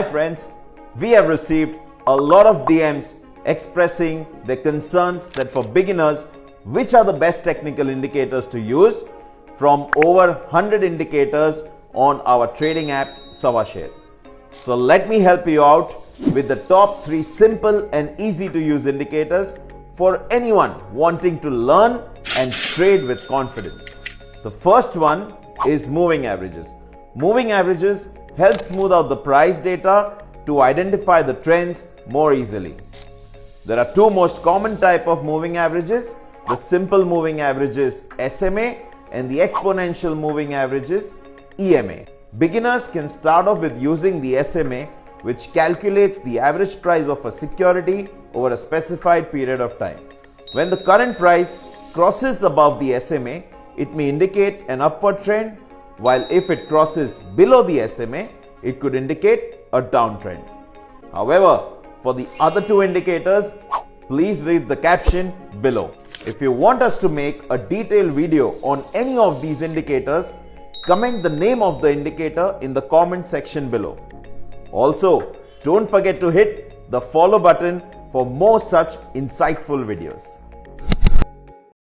friends, we have received a lot of DMs expressing their concerns that for beginners, which are the best technical indicators to use from over 100 indicators on our trading app SavaShare. So let me help you out with the top 3 simple and easy to use indicators for anyone wanting to learn and trade with confidence. The first one is moving averages. Moving averages help smooth out the price data to identify the trends more easily. There are 2 most common type of moving averages, the simple moving averages SMA and the exponential moving averages EMA. Beginners can start off with using the SMA, which calculates the average price of a security over a specified period of time. When the current price crosses above the SMA, it may indicate an upward trend, while if it crosses below the SMA, it could indicate a downtrend. However, for the other 2 indicators, please read the caption below. If you want us to make a detailed video on any of these indicators, comment the name of the indicator in the comment section below. Also, don't forget to hit the follow button for more such insightful videos.